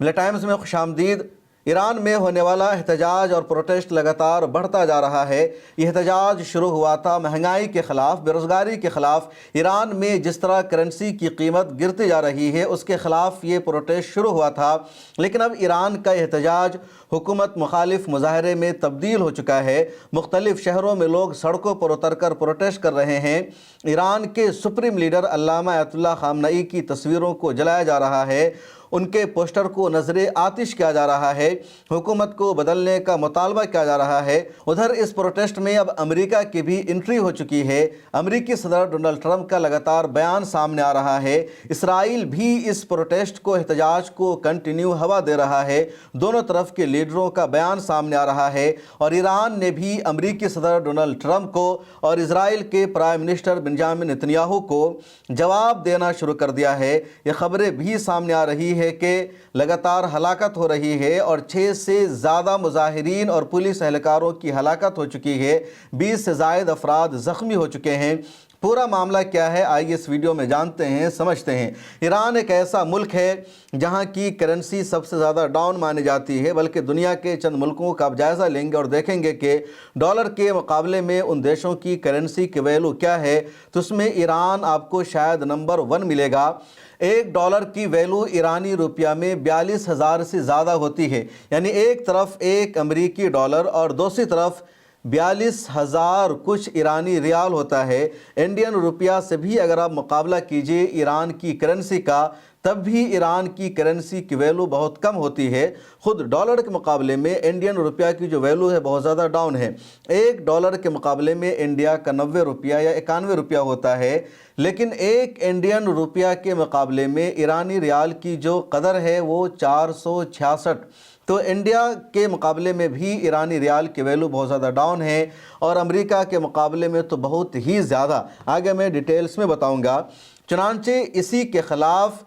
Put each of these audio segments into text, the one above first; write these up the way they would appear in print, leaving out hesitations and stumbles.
ملت ٹائمز میں خوش آمدید۔ ایران میں ہونے والا احتجاج اور پروٹیسٹ لگاتار بڑھتا جا رہا ہے۔ یہ احتجاج شروع ہوا تھا مہنگائی کے خلاف، بے روزگاری کے خلاف۔ ایران میں جس طرح کرنسی کی قیمت گرتی جا رہی ہے اس کے خلاف یہ پروٹیسٹ شروع ہوا تھا، لیکن اب ایران کا احتجاج حکومت مخالف مظاہرے میں تبدیل ہو چکا ہے۔ مختلف شہروں میں لوگ سڑکوں پر اتر کر پروٹیسٹ کر رہے ہیں۔ ایران کے سپریم لیڈر علامہ آیت اللہ خامنئی کی تصویروں کو جلایا جا رہا ہے، ان کے پوسٹر کو نذر آتش کیا جا رہا ہے، حکومت کو بدلنے کا مطالبہ کیا جا رہا ہے۔ ادھر اس پروٹیسٹ میں اب امریکہ کی بھی انٹری ہو چکی ہے۔ امریکی صدر ڈونلڈ ٹرمپ کا لگاتار بیان سامنے آ رہا ہے۔ اسرائیل بھی اس پروٹیسٹ کو، احتجاج کو کنٹینیو ہوا دے رہا ہے۔ دونوں طرف کے لیڈروں کا بیان سامنے آ رہا ہے، اور ایران نے بھی امریکی صدر ڈونلڈ ٹرمپ کو اور اسرائیل کے پرائم منسٹر بنجامن نتنیاہو کو جواب دینا شروع کر دیا ہے۔ یہ خبریں بھی سامنے آ رہی ہے کہ لگاتار ہلاکت ہو رہی ہے اور 6 سے زیادہ مظاہرین اور پولیس اہلکاروں کی ہلاکت ہو چکی ہے، 20 سے زائد افراد زخمی ہو چکے ہیں۔ پورا معاملہ کیا ہے آئیے اس ویڈیو میں جانتے ہیں، سمجھتے ہیں۔ ایران ایک ایسا ملک ہے جہاں کی کرنسی سب سے زیادہ ڈاؤن مانی جاتی ہے، بلکہ دنیا کے چند ملکوں کا آپ جائزہ لیں گے اور دیکھیں گے کہ ڈالر کے مقابلے میں ان دیشوں کی کرنسی کی ویلو کیا ہے، تو اس میں ایران آپ کو شاید نمبر 1 ملے گا۔ $1 کی ویلو ایرانی روپیہ میں 42,000 سے زیادہ ہوتی ہے، یعنی ایک طرف ایک امریکی ڈالر اور دوسری طرف 42,000 کچھ ایرانی ریال ہوتا ہے۔ انڈین روپیہ سے بھی اگر آپ مقابلہ کیجئے ایران کی کرنسی کا، تب بھی ایران کی کرنسی کی ویلو بہت کم ہوتی ہے۔ خود ڈالر کے مقابلے میں انڈین روپیہ کی جو ویلو ہے بہت زیادہ ڈاؤن ہے۔ $1 کے مقابلے میں انڈیا کا 90 روپیہ یا 91 روپیہ ہوتا ہے، لیکن ایک انڈین روپیہ کے مقابلے میں ایرانی ریال کی جو قدر ہے وہ 466۔ تو انڈیا کے مقابلے میں بھی ایرانی ریال کی ویلو بہت زیادہ ڈاؤن ہے، اور امریکہ کے مقابلے میں تو بہت ہی زیادہ۔ آگے میں ڈیٹیلز میں بتاؤں گا۔ چنانچہ اسی کے خلاف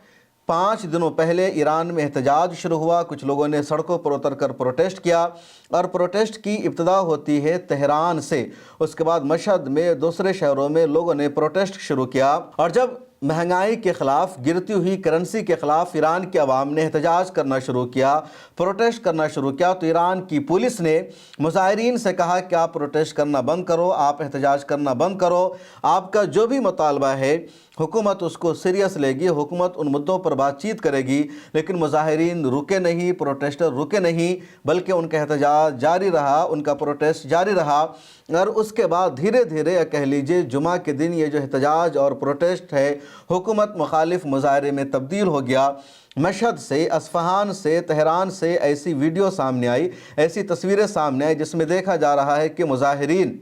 5 دنوں پہلے ایران میں احتجاج شروع ہوا۔ کچھ لوگوں نے سڑکوں پر اتر کر پروٹیسٹ کیا، اور پروٹیسٹ کی ابتدا ہوتی ہے تہران سے۔ اس کے بعد مشہد میں، دوسرے شہروں میں لوگوں نے پروٹیسٹ شروع کیا، اور جب مہنگائی کے خلاف، گرتی ہوئی کرنسی کے خلاف ایران کے عوام نے احتجاج کرنا شروع کیا، پروٹیسٹ کرنا شروع کیا، تو ایران کی پولیس نے مظاہرین سے کہا کہ آپ پروٹیسٹ کرنا بند کرو، آپ احتجاج کرنا بند کرو، آپ کا جو بھی مطالبہ ہے حکومت اس کو سیریس لے گی، حکومت ان مدوں پر بات چیت کرے گی۔ لیکن مظاہرین رکے نہیں، پروٹیسٹر رکے نہیں، بلکہ ان کا احتجاج جاری رہا، ان کا پروٹیسٹ جاری رہا۔ اور اس کے بعد دھیرے دھیرے کہہ لیجئے جمعہ کے دن یہ جو احتجاج اور پروٹیسٹ ہے حکومت مخالف مظاہرے میں تبدیل ہو گیا۔ مشہد سے، اصفہان سے، تہران سے ایسی ویڈیو سامنے آئی، ایسی تصویریں سامنے آئی جس میں دیکھا جا رہا ہے کہ مظاہرین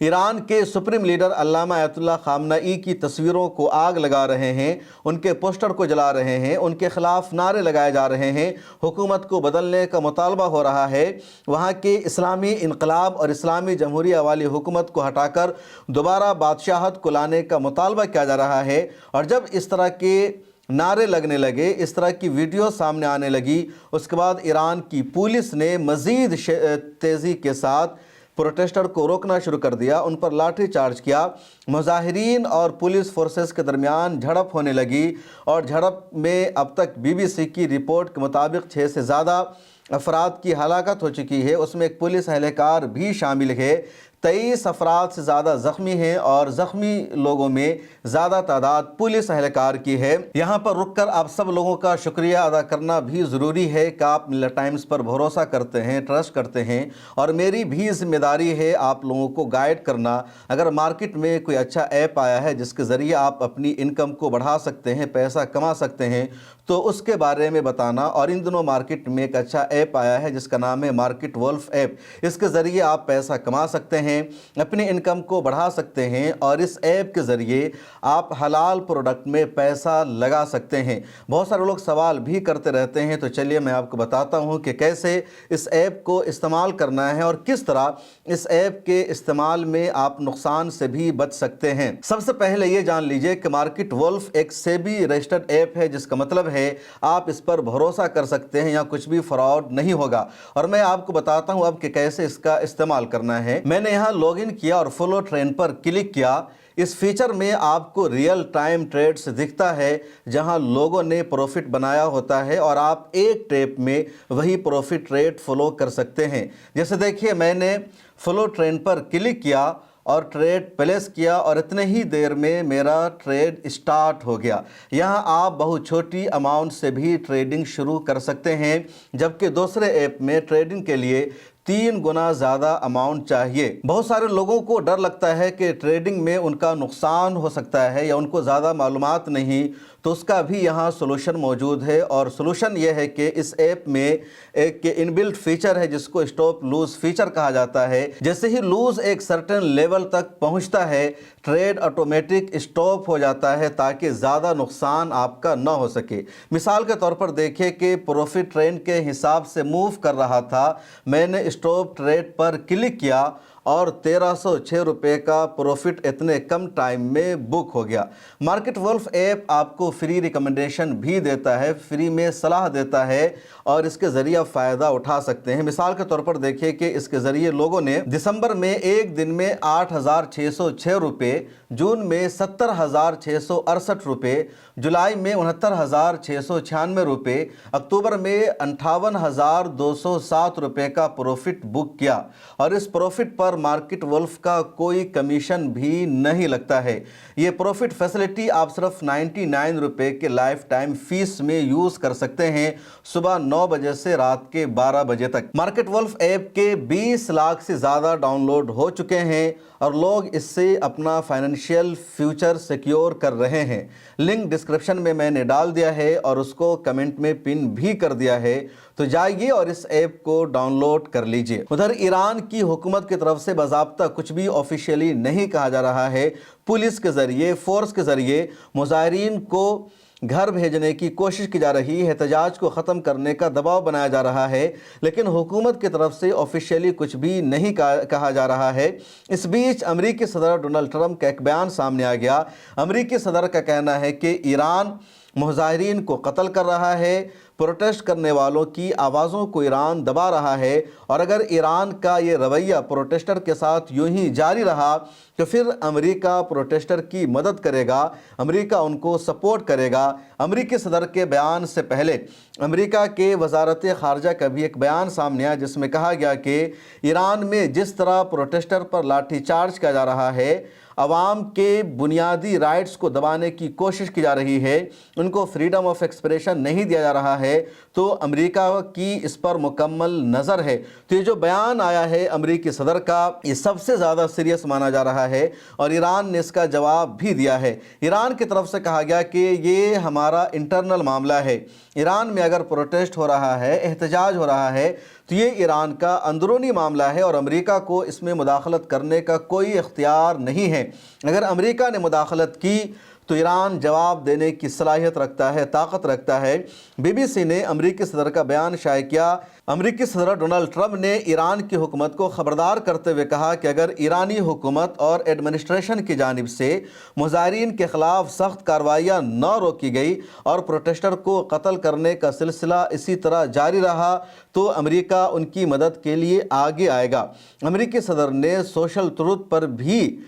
ایران کے سپریم لیڈر علامہ آیت اللہ خامنئی کی تصویروں کو آگ لگا رہے ہیں، ان کے پوسٹر کو جلا رہے ہیں، ان کے خلاف نعرے لگائے جا رہے ہیں، حکومت کو بدلنے کا مطالبہ ہو رہا ہے۔ وہاں کے اسلامی انقلاب اور اسلامی جمہوریہ والی حکومت کو ہٹا کر دوبارہ بادشاہت کو لانے کا مطالبہ کیا جا رہا ہے۔ اور جب اس طرح کے نعرے لگنے لگے، اس طرح کی ویڈیو سامنے آنے لگی، اس کے بعد ایران کی پولیس نے مزید تیزی کے ساتھ پروٹیسٹر کو روکنا شروع کر دیا، ان پر لاٹھی چارج کیا۔ مظاہرین اور پولیس فورسز کے درمیان جھڑپ ہونے لگی، اور جھڑپ میں اب تک BBC کی رپورٹ کے مطابق 6 سے زیادہ افراد کی ہلاکت ہو چکی ہے، اس میں ایک پولیس اہلکار بھی شامل ہے۔ 23 افراد سے زیادہ زخمی ہیں، اور زخمی لوگوں میں زیادہ تعداد پولیس اہلکار کی ہے۔ یہاں پر رک کر آپ سب لوگوں کا شکریہ ادا کرنا بھی ضروری ہے کہ آپ ملت ٹائمز پر بھروسہ کرتے ہیں، ٹرسٹ کرتے ہیں، اور میری بھی ذمہ داری ہے آپ لوگوں کو گائیڈ کرنا۔ اگر مارکیٹ میں کوئی اچھا ایپ آیا ہے جس کے ذریعے آپ اپنی انکم کو بڑھا سکتے ہیں، پیسہ کما سکتے ہیں، تو اس کے بارے میں بتانا۔ اور ان دنوں مارکیٹ میں ایک اچھا ایپ آیا ہے جس کا نام ہے مارکیٹ ولف ایپ، اس کے ذریعے آپ پیسہ کما سکتے ہیں، اپنی انکم کو بڑھا سکتے ہیں، اور اس ایپ کے ذریعے آپ حلال پروڈکٹ میں پیسہ لگا سکتے ہیں۔ بہت سارے لوگ سوال بھی کرتے رہتے ہیں، تو چلیے میں آپ کو بتاتا ہوں کہ کیسے اس ایپ کو استعمال کرنا ہے اور کس طرح اس ایپ کے استعمال میں آپ نقصان سے بھی بچ سکتے ہیں۔ سب سے پہلے یہ جان لیجئے کہ مارکیٹ ولف ایک سیبی رجسٹرڈ ایپ ہے، جس کا مطلب ہے آپ اس پر بھروسہ کر سکتے ہیں، یا کچھ بھی فراڈ نہیں ہوگا۔ اور میں آپ کو بتاتا ہوں اب کہ کیسے اس کا استعمال کرنا ہے۔ میں نے یہاں لاگ ان کیا اور فالو ٹرینڈ پر کلک کیا۔ इस फीचर में आपको रियल टाइम ट्रेड्स दिखता है जहां लोगों ने प्रॉफिट बनाया होता है और आप एक टैप में वही प्रॉफिट रेट फॉलो कर सकते हैं। जैसे देखिए, मैंने फॉलो ट्रेंड पर क्लिक किया और ट्रेड प्लेस किया और इतने ही देर में मेरा ट्रेड स्टार्ट हो गया। यहाँ आप बहुत छोटी अमाउंट से भी ट्रेडिंग शुरू कर सकते हैं, जबकि दूसरे ऐप में ट्रेडिंग के लिए 3 गुना ज़्यादा अमाउंट चाहिए। बहुत सारे लोगों को डर लगता है कि ट्रेडिंग में उनका नुकसान हो सकता है या उनको ज़्यादा मालूमात नहीं, तो उसका भी यहाँ सोल्यूशन मौजूद है। और सोल्यूशन ये है कि इस ऐप में एक इनबिल्ट फीचर है जिसको स्टॉप लूज फीचर कहा जाता है। जैसे ही लूज एक सर्टेन लेवल तक पहुँचता है, ट्रेड ऑटोमेटिक स्टॉप हो जाता है ताकि ज़्यादा नुकसान आपका ना हो सके। मिसाल के तौर पर देखिए कि प्रॉफिट ट्रेंड के हिसाब से मूव कर रहा था, मैंने स्टॉप ट्रेड पर क्लिक किया और 1306 रुपये का प्रॉफिट इतने कम टाइम में बुक हो गया। मार्केट वुल्फ ऐप आपको फ्री रिकमेंडेशन भी देता है, फ्री में सलाह देता है और इसके ज़रिए आप फ़ायदा उठा सकते हैं। मिसाल के तौर पर देखिए कि इसके ज़रिए लोगों ने दिसंबर में एक दिन में 8,606 रुपये, जून में 70,668 रुपये, जुलाई में 69,696 रुपये, अक्टूबर में 58,207 रुपये का प्रॉफिट बुक किया। और इस प्रॉफिट पर मार्केट वुल्फ का कोई कमीशन भी नहीं लगता है। ये प्रॉफिट फैसिलिटी आप सिर्फ 99 रुपये के लाइफ टाइम फीस में यूज़ कर सकते हैं, सुबह 9 बजे से रात के 12 बजे तक। मार्केट वुल्फ ऐप के 20 लाख से ज़्यादा डाउनलोड हो चुके हैं और लोग इससे अपना फाइनेंशियल फ्यूचर सिक्योर कर रहे हैं। लिंक डिस्क्रिप्शन में मैंने डाल दिया है और उसको कमेंट में पिन भी कर दिया है, तो जाइए और इस ऐप को डाउनलोड कर लीजिए। उधर ईरान की हुकूमत की तरफ से बाज़ाब्ता कुछ भी ऑफिशियली नहीं कहा जा रहा है। पुलिस के ज़रिए, फोर्स के ज़रिए मुजाहिरीन को घर भेजने की कोशिश की जा रही है, एहतजाज को ख़त्म करने का दबाव बनाया जा रहा है, लेकिन हुकूमत की तरफ से ऑफिशियली कुछ भी नहीं कहा जा रहा है। इस बीच अमेरिकी सदर डोनाल्ड ट्रंप का एक बयान सामने आ गया। अमेरिकी सदर का कहना है कि ईरान मुजाहिरीन को कत्ल कर रहा है, प्रोटेस्ट करने वालों की आवाज़ों को ईरान दबा रहा है, और अगर ईरान का ये रवैया प्रोटेस्टर के साथ यूं ही जारी रहा तो फिर अमेरिका प्रोटेस्टर की मदद करेगा, अमेरिका उनको सपोर्ट करेगा। अमेरिकी सदर के बयान से पहले अमेरिका के वजारत ख़ारजा का भी एक बयान सामने आया जिसमें कहा गया कि ईरान में जिस तरह प्रोटेस्टर पर लाठीचार्ज किया जा रहा है, अवाम के बुनियादी राइट्स को दबाने की कोशिश की जा रही है, उनको फ्रीडम ऑफ एक्सप्रेशन नहीं दिया जा रहा है, तो अमेरिका की इस पर मुकम्मल नज़र है। तो ये जो बयान आया है अमेरिकी सदर का, ये सबसे ज़्यादा सीरियस माना जा रहा है और ईरान ने इसका जवाब भी दिया है। ईरान की तरफ से कहा गया कि ये हमारा इंटरनल मामला है। ईरान में अगर प्रोटेस्ट हो रहा है, एहतजाज हो रहा है, तो ये ईरान का अंदरूनी मामला है और अमेरिका को इसमें मुदाखलत करने का कोई इख्तियार नहीं है। अगर अमेरिका ने मुदाखलत की तो ईरान जवाब देने की सलाहियत रखता है, ताकत रखता है। बीबीसी ने अमेरिकी सदर का बयान शाये किया। अमेरिकी सदर डोनाल्ड ट्रंप ने ईरान की हुकूमत को ख़बरदार करते हुए कहा कि अगर ईरानी हुकूमत और एडमिनिस्ट्रेशन की जानिब से मुजाहिरीन के ख़िलाफ़ सख्त कार्रवाइयाँ न रोकी गई और प्रोटेस्टर को कत्ल करने का सिलसिला इसी तरह जारी रहा तो अमेरिका उनकी मदद के लिए आगे आएगा। अमेरिकी सदर ने सोशल ट्रूथ पर भी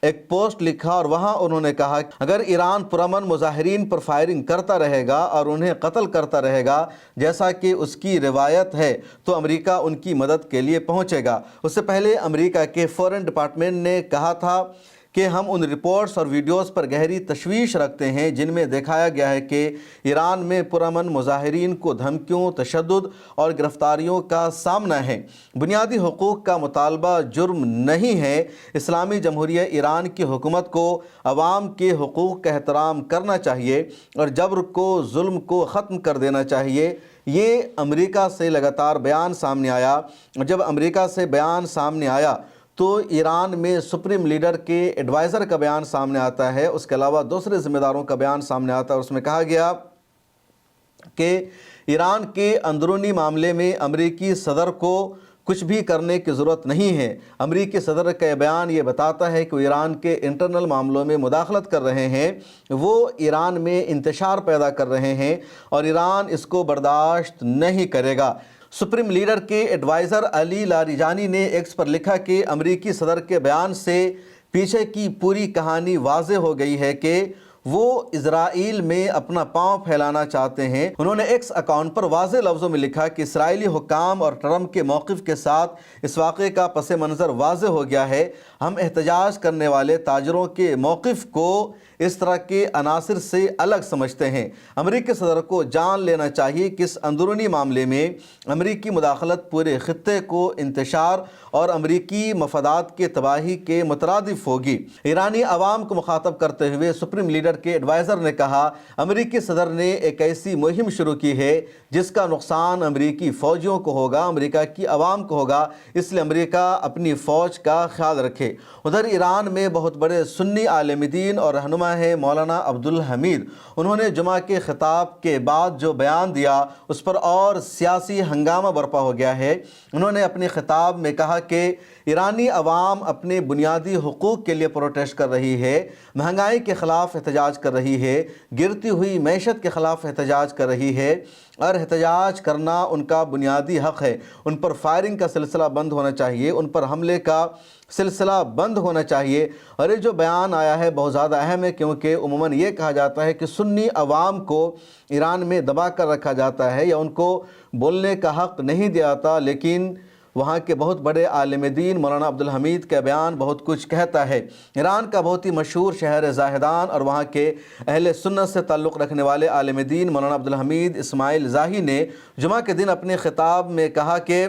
एक पोस्ट लिखा और वहां उन्होंने कहा अगर ईरान पुरअमन मुजाहिरीन पर फायरिंग करता रहेगा और उन्हें कत्ल करता रहेगा जैसा कि उसकी रिवायत है, तो अमेरिका उनकी मदद के लिए पहुंचेगा। उससे पहले अमेरिका के फॉरेन डिपार्टमेंट ने कहा था कि हम उन रिपोर्ट्स और वीडियोस पर गहरी तशवीश रखते हैं जिनमें दिखाया गया है कि ईरान में पुरअमन मुजाहिरीन को धमकियों, तशद्दुद और गिरफ्तारियों का सामना है। बुनियादी हुकूक का मुतालबा जुर्म नहीं है। इस्लामी जमहूरिया ईरान की हुकूमत को अवाम के हुकूक का एहतराम करना चाहिए और जबर को, जुल्म को ख़त्म कर देना चाहिए। ये अमेरिका से लगातार बयान सामने आया। जब अमेरिका से बयान सामने आया तो ईरान में सुप्रीम लीडर के एडवाइज़र का बयान सामने आता है, उसके अलावा दूसरे ज़िम्मेदारों का बयान सामने आता है। उसमें कहा गया कि ईरान के अंदरूनी मामले में अमेरिकी सदर को कुछ भी करने की ज़रूरत नहीं है। अमेरिकी सदर का बयान ये बताता है कि ईरान के इंटरनल मामलों में मुदाखलत कर रहे हैं, वो ईरान में इंतशार पैदा कर रहे हैं और ईरान इसको बर्दाश्त नहीं करेगा। सुप्रीम लीडर के एडवाइज़र अली लारिजानी ने एक्स पर लिखा कि अमेरिकी सदर के बयान से پیچھے کی پوری کہانی واضح ہو گئی ہے کہ وہ اسرائیل میں اپنا پاؤں پھیلانا چاہتے ہیں۔ انہوں نے ایکس اکاؤنٹ پر واضح لفظوں میں لکھا کہ اسرائیلی حکام اور ٹرمپ کے موقف کے ساتھ اس واقعے کا پس منظر واضح ہو گیا ہے۔ ہم احتجاج کرنے والے تاجروں کے موقف کو اس طرح کے عناصر سے الگ سمجھتے ہیں۔ امریکی صدر کو جان لینا چاہیے کہ اس اندرونی معاملے میں امریکی مداخلت پورے خطے کو انتشار اور امریکی مفادات کے تباہی کے مترادف ہوگی۔ ایرانی عوام کو مخاطب کرتے ہوئے سپریم لیڈر کے ایڈوائزر نے کہا، امریکی صدر نے ایک ایسی مہم شروع کی ہے جس کا نقصان امریکی فوجیوں کو ہوگا، امریکہ کی عوام کو ہوگا، اس لیے امریکہ اپنی فوج کا خیال رکھے۔ ادھر ایران میں بہت بڑے سنی عالم دین اور رہنما ہے مولانا عبدالحمید۔ انہوں نے جمعہ کے خطاب کے بعد جو بیان دیا اس پر اور سیاسی ہنگامہ برپا ہو گیا ہے۔ انہوں نے اپنے خطاب میں کہا کہ ایرانی عوام اپنے بنیادی حقوق کے لیے پروٹیسٹ کر رہی ہے، مہنگائی کے خلاف احتجاج کر رہی ہے، گرتی ہوئی معیشت کے خلاف احتجاج کر رہی ہے، اور احتجاج کرنا ان کا بنیادی حق ہے۔ ان پر فائرنگ کا سلسلہ بند ہونا چاہیے، ان پر حملے کا سلسلہ بند ہونا چاہیے۔ اور یہ جو بیان آیا ہے بہت زیادہ اہم ہے، کیونکہ عموماً یہ کہا جاتا ہے کہ سنی عوام کو ایران میں دبا کر رکھا جاتا ہے یا ان کو بولنے کا حق نہیں دیا جاتا، لیکن وہاں کے بہت بڑے عالم دین مولانا عبدالحمید کا بیان بہت کچھ کہتا ہے۔ ایران کا بہت ہی مشہور شہر زاہدان اور وہاں کے اہل سنت سے تعلق رکھنے والے عالم دین مولانا عبدالحمید اسماعیل زاہی نے جمعہ کے دن اپنے خطاب میں کہا کہ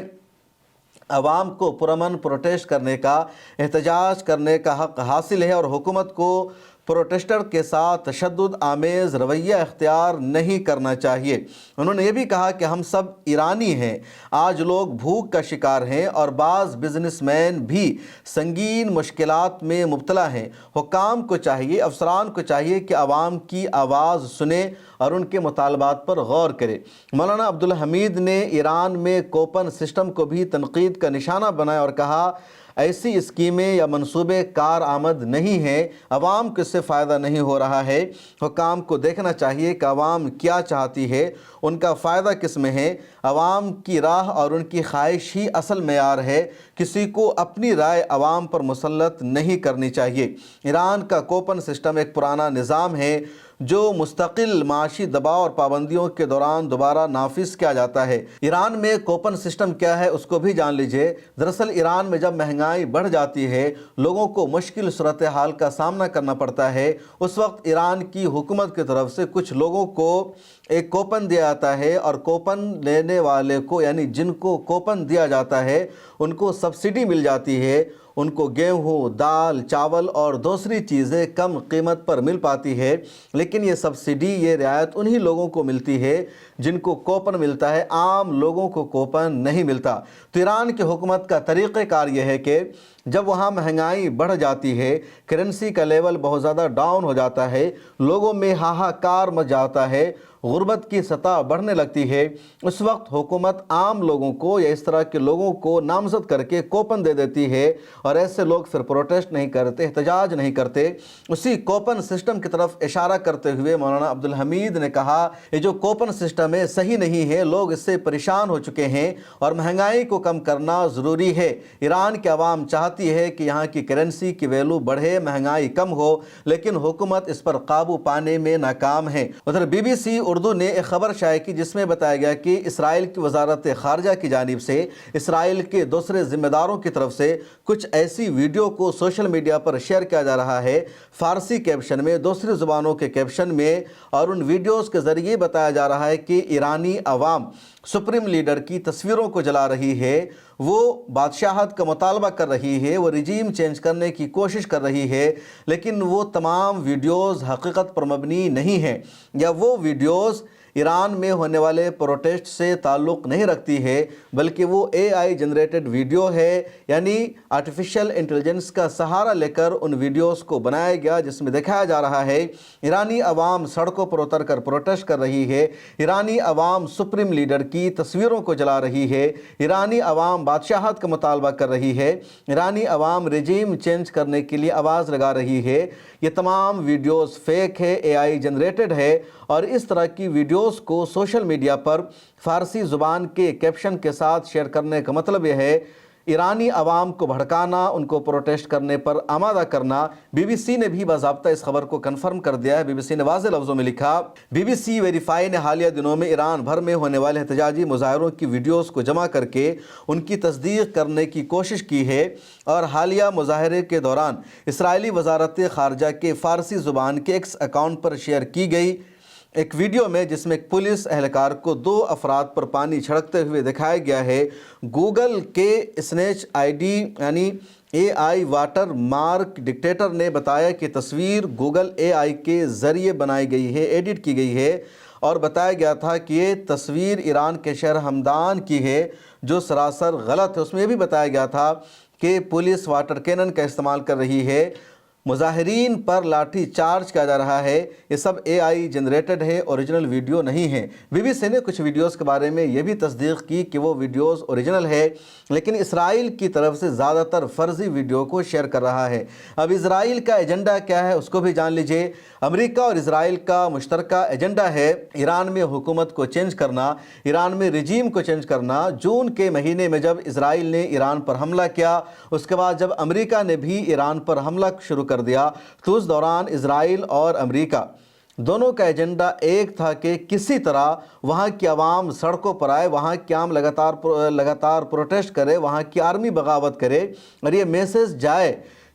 عوام کو پرامن پروٹیسٹ کرنے کا، احتجاج کرنے کا حق حاصل ہے اور حکومت کو پروٹیسٹر کے ساتھ تشدد آمیز رویہ اختیار نہیں کرنا چاہیے۔ انہوں نے یہ بھی کہا کہ ہم سب ایرانی ہیں، آج لوگ بھوک کا شکار ہیں اور بعض بزنس مین بھی سنگین مشکلات میں مبتلا ہیں۔ حکام کو چاہیے، افسران کو چاہیے کہ عوام کی آواز سنیں اور ان کے مطالبات پر غور کرے۔ مولانا عبدالحمید نے ایران میں کوپن سسٹم کو بھی تنقید کا نشانہ بنایا اور کہا، ایسی اسکیمیں یا منصوبے کارآمد نہیں ہیں، عوام کو اس سے فائدہ نہیں ہو رہا ہے۔ حکام کو دیکھنا چاہیے کہ عوام کیا چاہتی ہے، ان کا فائدہ کس میں ہے۔ عوام کی راہ اور ان کی خواہش ہی اصل معیار ہے، کسی کو اپنی رائے عوام پر مسلط نہیں کرنی چاہیے۔ ایران کا کوپن سسٹم ایک پرانا نظام ہے جو مستقل معاشی دباؤ اور پابندیوں کے دوران دوبارہ نافذ کیا جاتا ہے۔ ایران میں کوپن سسٹم کیا ہے اس کو بھی جان لیجئے۔ دراصل ایران میں جب مہنگائی بڑھ جاتی ہے، لوگوں کو مشکل صورتحال کا سامنا کرنا پڑتا ہے، اس وقت ایران کی حکومت کی طرف سے کچھ لوگوں کو ایک کوپن دیا جاتا ہے اور کوپن لینے والے کو، یعنی جن کو کوپن دیا جاتا ہے، ان کو سبسڈی مل جاتی ہے، ان کو گیہوں، دال، چاول اور دوسری چیزیں کم قیمت پر مل پاتی ہے۔ لیکن یہ سبسڈی، یہ رعایت انہی لوگوں کو ملتی ہے جن کو کوپن ملتا ہے، عام لوگوں کو کوپن نہیں ملتا۔ تو ایران کی حکومت کا طریقہ کار یہ ہے کہ جب وہاں مہنگائی بڑھ جاتی ہے، کرنسی کا لیول بہت زیادہ ڈاؤن ہو جاتا ہے، لوگوں میں ہاہاکار مچ جاتا ہے، غربت کی سطح بڑھنے لگتی ہے، اس وقت حکومت عام لوگوں کو یا اس طرح کے لوگوں کو نامزد کر کے کوپن دے دیتی ہے، اور ایسے لوگ پھر پروٹیسٹ نہیں کرتے، احتجاج نہیں کرتے۔ اسی کوپن سسٹم کی طرف اشارہ کرتے ہوئے مولانا عبدالحمید نے کہا، یہ جو کوپن سسٹم ہے صحیح نہیں ہے، لوگ اس سے پریشان ہو چکے ہیں اور مہنگائی کو کم کرنا ضروری ہے۔ ایران کی عوام چاہتی ہے کہ یہاں کی کرنسی کی ویلو بڑھے، مہنگائی کم ہو، لیکن حکومت اس پر قابو پانے میں ناکام ہے۔ ادھر BBC اردو نے ایک خبر شائع کی جس میں بتایا گیا کہ اسرائیل کی وزارت خارجہ کی جانب سے اسرائیل کے دوسرے ذمہ داروں کی طرف سے کچھ ایسی ویڈیو کو سوشل میڈیا پر شیئر کیا جا رہا ہے، فارسی کیپشن میں، دوسری زبانوں کے کیپشن میں، اور ان ویڈیوز کے ذریعے بتایا جا رہا ہے کہ ایرانی عوام سپریم لیڈر کی تصویروں کو جلا رہی ہے، وہ بادشاہت کا مطالبہ کر رہی ہے، وہ رجیم چینج کرنے کی کوشش کر رہی ہے، لیکن وہ تمام ویڈیوز حقیقت پر مبنی نہیں ہیں، یا وہ ویڈیوز ایران میں ہونے والے پروٹیسٹ سے تعلق نہیں رکھتی ہے، بلکہ وہ AI جنریٹڈ ویڈیو ہے، یعنی آرٹیفیشل انٹیلیجنس کا سہارا لے کر ان ویڈیوز کو بنایا گیا، جس میں دکھایا جا رہا ہے ایرانی عوام سڑکوں پر اتر کر پروٹیسٹ کر رہی ہے، ایرانی عوام سپریم لیڈر کی تصویروں کو جلا رہی ہے، ایرانی عوام بادشاہت کا مطالبہ کر رہی ہے، ایرانی عوام رجیم چینج کرنے کے لیے آواز لگا رہی ہے۔ یہ تمام ویڈیوز فیک ہے، AI جنریٹڈ ہے، اور اس طرح کی ویڈیوز کو سوشل میڈیا پر فارسی زبان کے کیپشن کے ساتھ شیئر کرنے کا مطلب یہ ہے ईरानी आवाम को भड़काना, उनको प्रोटेस्ट करने पर आमादा करना। BBC ने भी बाज़ाब्ता इस खबर को कन्फर्म कर दिया है। BBC ने वाज़ेह लफ्ज़ों में लिखा, BBC वेरीफाई ने हालिया दिनों में ईरान भर में होने वाले एहतजाजी मुजाहरों की वीडियोज़ को जमा करके उनकी तस्दीक करने की कोशिश की है और हालिया मुजाहरे के दौरान इसराइली वज़ारत ख़ारजा के फ़ारसी ज़ुबान के एक्स अकाउंट पर शेयर की गई एक वीडियो में, जिसमें एक पुलिस एहलकार को 2 अफराद पर पानी छिड़कते हुए दिखाया गया है। गूगल के स्नेच आईडी यानी AI वाटर मार्क डिक्टेटर ने बताया कि तस्वीर गूगल AI के ज़रिए बनाई गई है, एडिट की गई है और बताया गया था कि ये तस्वीर ईरान के शहर हमदान की है, जो सरासर गलत है। उसमें भी बताया गया था कि पुलिस वाटर कैनन का इस्तेमाल कर रही है, मुजाहिरीन पर लाठी चार्ज किया जा रहा है। ये सब AI जनरेटेड है, ओरिजिनल वीडियो नहीं है। BBC ने कुछ वीडियोस के बारे में ये भी तस्दीक की कि वो वीडियोस ओरिजिनल है, लेकिन इसराइल की तरफ से ज़्यादातर फ़र्ज़ी वीडियो को शेयर कर रहा है। अब इसराइल का एजेंडा क्या है उसको भी जान लीजिए। अमेरिका और इसराइल का मुश्तरका एजेंडा है ईरान में हुकूमत को चेंज करना, ईरान में रिजीम को चेंज करना। जून के महीने में जब इसराइल ने ईरान पर हमला किया, उसके बाद जब अमेरिका ने भी ईरान पर हमला शुरू कर दिया, तो उस दौरान इसराइल और अमेरिका दोनों का एजेंडा एक था कि किसी तरह वहाँ की आवाम सड़कों पर आए, वहाँ की आम लगातार प्रोटेस्ट करे, वहाँ की आर्मी बगावत करे और ये मैसेज जाए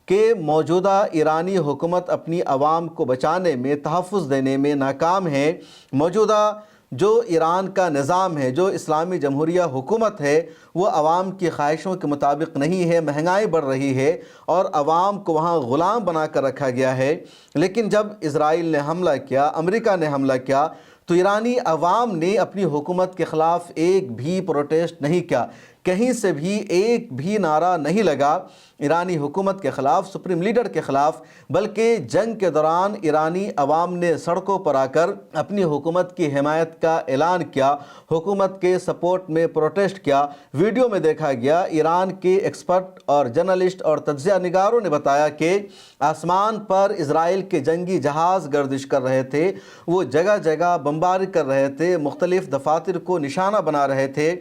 कि मौजूदा ईरानी हुकूमत अपनी आवाम को बचाने में, तहफ़्फ़ुज़ देने में नाकाम है। मौजूदा जो ईरान का निज़ाम है, जो इस्लामी जमहूरिया हुकूमत है, वो आवाम की ख्वाहिशों के मुताबिक नहीं है, महंगाई बढ़ रही है और आवाम को वहाँ ग़ुलाम बना कर रखा गया है। लेकिन जब इसराइल ने हमला किया, अमेरिका ने हमला किया, तो ईरानी आवाम ने अपनी हुकूमत के ख़िलाफ़ एक भी प्रोटेस्ट नहीं किया, कहीं से भी एक भी नारा नहीं लगा ईरानी हुकूमत के ख़िलाफ़, सुप्रीम लीडर के ख़िलाफ़, बल्कि जंग के दौरान ईरानी अवाम ने सड़कों पर आकर अपनी हुकूमत की हिमायत का ऐलान किया, हुकूमत के सपोर्ट में प्रोटेस्ट किया। वीडियो में देखा गया, ईरान के एक्सपर्ट और जर्नलिस्ट और तज्ज़िया निगारों ने बताया कि आसमान पर इजराइल के जंगी जहाज़ गर्दिश कर रहे थे, वो जगह जगह बमबारी कर रहे थे, मुख्तलिफ दफातर को निशाना बना रहे थे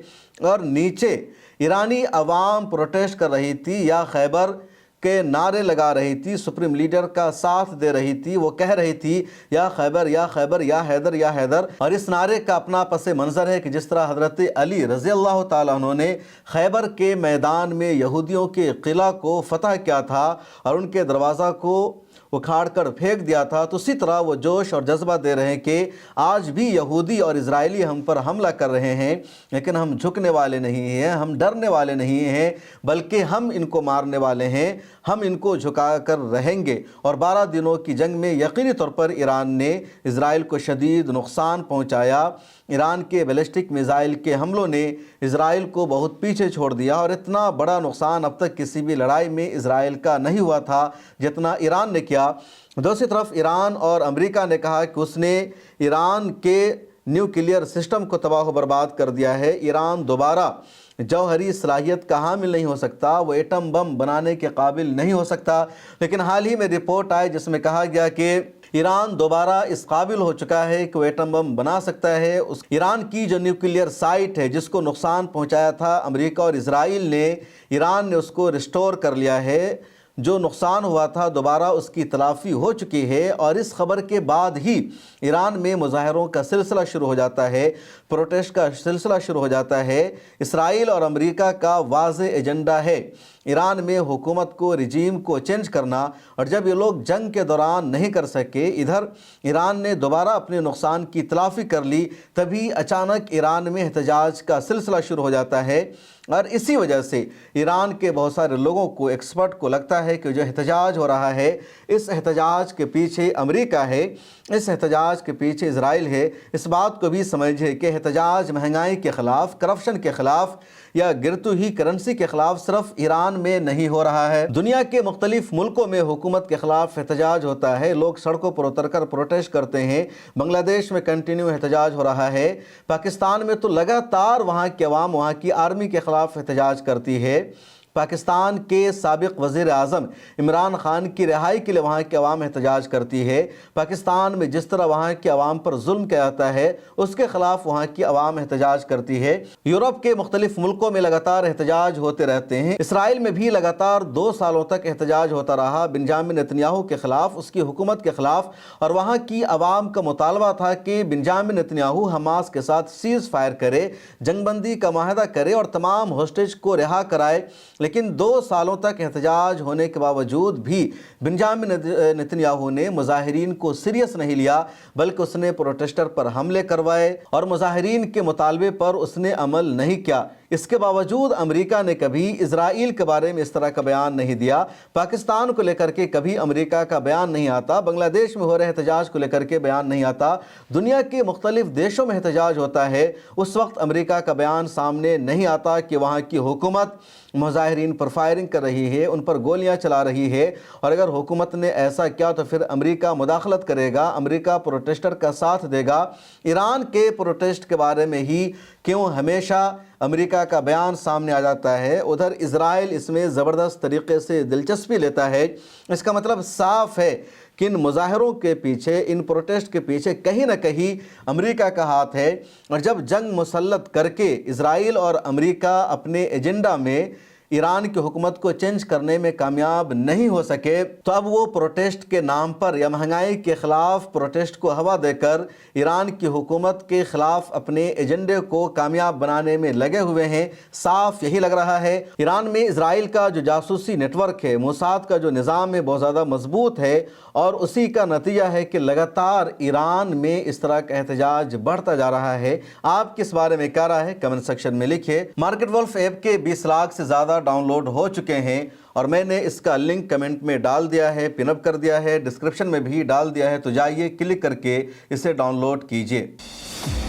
और नीचे ईरानी अवाम प्रोटेस्ट कर रही थी या खैबर के नारे लगा रही थी, सुप्रीम लीडर का साथ दे रही थी। वो कह रही थी या खैबर या खैबर, या हैदर या हैदर। और इस नारे का अपना पस मंज़र है कि जिस तरह हज़रत अली रज़ी अल्लाह ताला अन्हु ने खैबर के मैदान में यहूदियों के किला को फ़तह किया था और उनके दरवाज़ा को उखाड़ कर फेंक दिया था, तो उसी तरह वो जोश और जज्बा दे रहे हैं कि आज भी यहूदी और इजरायली हम पर हमला कर रहे हैं, लेकिन हम झुकने वाले नहीं हैं, हम डरने वाले नहीं हैं, बल्कि हम इनको मारने वाले हैं, हम इनको झुका कर रहेंगे। और 12 दिनों की जंग में यकीनी तौर पर ईरान ने इजराइल को शदीद नुकसान पहुँचाया। ईरान के बैलिस्टिक मिज़ाइल के हमलों ने इजराइल को बहुत पीछे छोड़ दिया और इतना बड़ा नुकसान अब तक किसी भी लड़ाई में इजराइल का नहीं हुआ था जितना ईरान ने किया। दूसरी तरफ ईरान और अमेरिका ने कहा कि उसने ईरान के न्यूक्लियर सिस्टम को तबाह बर्बाद कर दिया है। ईरान दोबारा जौहरी सलाहियत का हामिल नहीं हो सकता, वो एटम बम बनाने के काबिल नहीं हो सकता। लेकिन हाल ही में रिपोर्ट आई जिसमें कहा गया कि ईरान दोबारा इस काबिल हो चुका है कि वो एटम बम बना सकता है। उस ईरान की जो न्यूक्लियर साइट है जिसको नुकसान पहुंचाया था अमेरिका और इजराइल ने, ईरान ने उसको रिस्टोर कर लिया है। जो नुकसान हुआ था दोबारा उसकी तलाफ़ी हो चुकी है। और इस खबर के बाद ही ईरान में मुजाहरों का सिलसिला शुरू हो जाता है, प्रोटेस्ट का सिलसिला शुरू हो जाता है। इसराइल और अमेरिका का वाज़े एजेंडा है ईरान में हुकूमत को, रिजीम को चेंज करना। और जब ये लोग जंग के दौरान नहीं कर सके, इधर ईरान ने दोबारा अपने नुकसान की तलाफ़ी कर ली, तभी अचानक ईरान में एहतजाज का सिलसिला शुरू हो जाता है। और इसी वजह से ईरान के बहुत सारे लोगों को, एक्सपर्ट को लगता है कि जो एहतजाज हो रहा है, इस एहतजाज के पीछे अमेरिका है, इस एहतजाज के पीछे इजराइल है। इस बात को भी समझे कि एहतजाज महंगाई के ख़िलाफ़, करप्शन के ख़िलाफ़ या गिरती हुई करेंसी के ख़िलाफ़ सिर्फ ईरान में नहीं हो रहा है, दुनिया के मुख्तलिफ मुल्कों में हुकूमत के ख़िलाफ़ एहतजाज होता है, लोग सड़कों पर उतर कर प्रोटेस्ट करते हैं। बांग्लादेश में कंटिन्यू एहतजाज हो रहा है, पाकिस्तान में तो लगातार वहाँ की अवाम, वहाँ की आर्मी के ख़िलाफ़ एहतजाज करती है। पाकिस्तान के साबिक वज़ीर आज़म इमरान खान की रिहाई के लिए वहाँ की अवाम एहतजाज करती है। पाकिस्तान में जिस तरह वहाँ की अवाम पर जुल्म किया जाता है उसके ख़िलाफ़ वहाँ की अवाम एहतजाज करती है। यूरोप के मुख्तलिफ मुल्कों में लगातार एहतजाज होते रहते हैं। इसराइल में भी लगातार 2 सालों तक एहतजाज होता रहा बेंजामिन नेतन्याहू के ख़िलाफ़, उसकी हुकूमत के ख़िलाफ़, और वहाँ की अवाम का मुतालबा था कि बेंजामिन नेतन्याहू हमास के साथ सीज़ फायर करे, जंगबंदी का माहदा करे और तमाम होस्टेज को रिहा कराए। लेकिन 2 सालों तक एहतजाज होने के बावजूद भी बेंजामिन नेतन्याहू ने मुजाहिरीन को सीरियस नहीं लिया, बल्कि उसने प्रोटेस्टर पर हमले करवाए और मुजाहिरीन के मुतालबे पर उसने अमल नहीं किया। इसके बावजूद अमेरिका ने कभी इजराइल के बारे में इस तरह का बयान नहीं दिया। पाकिस्तान को लेकर के कभी अमेरिका का बयान नहीं आता। बांग्लादेश में हो रहे एहतजाज को लेकर के बयान नहीं आता। दुनिया के मुख्तलिफ देशों में एहतजाज होता है, उस वक्त अमेरिका का बयान सामने नहीं आता कि वहाँ की हुकूमत मुजाहिरीन पर फायरिंग कर रही है, उन पर गोलियां चला रही है, और अगर हुकूमत ने ऐसा किया तो फिर अमेरिका मुदाखलत करेगा, अमेरिका प्रोटेस्टर का साथ देगा। ईरान के प्रोटेस्ट के बारे में ही क्यों हमेशा अमेरिका का बयान सामने आ जाता है, उधर इजराइल इसमें ज़बरदस्त तरीके से दिलचस्पी लेता है। इसका मतलब साफ है कि इन मुजाहरों के पीछे, इन प्रोटेस्ट के पीछे कहीं ना कहीं अमेरिका का हाथ है। और जब जंग मुसल्लत करके इजराइल और अमेरिका अपने एजेंडा में ईरान की हुकूमत को चेंज करने में कामयाब नहीं हो सके, तो अब वो प्रोटेस्ट के नाम पर या महंगाई के ख़िलाफ़ प्रोटेस्ट को हवा देकर ईरान की हुकूमत के ख़िलाफ़ अपने एजेंडे को कामयाब बनाने में लगे हुए हैं। साफ यही लग रहा है। ईरान में इजराइल का जो जासूसी नेटवर्क है, मोसाद का जो निज़ाम है, बहुत ज़्यादा मजबूत है, और उसी का नतीजा है कि लगातार ईरान में इस तरह का एहतजाज बढ़ता जा रहा है। आप किस बारे में क्या राय है, कमेंट सेक्शन में लिखिए। मार्केट वुल्फ ऐप के 20 लाख से ज़्यादा डाउनलोड हो चुके हैं और मैंने इसका लिंक कमेंट में डाल दिया है, पिनअप कर दिया है, डिस्क्रिप्शन में भी डाल दिया है, तो जाइए क्लिक करके इसे डाउनलोड कीजिए।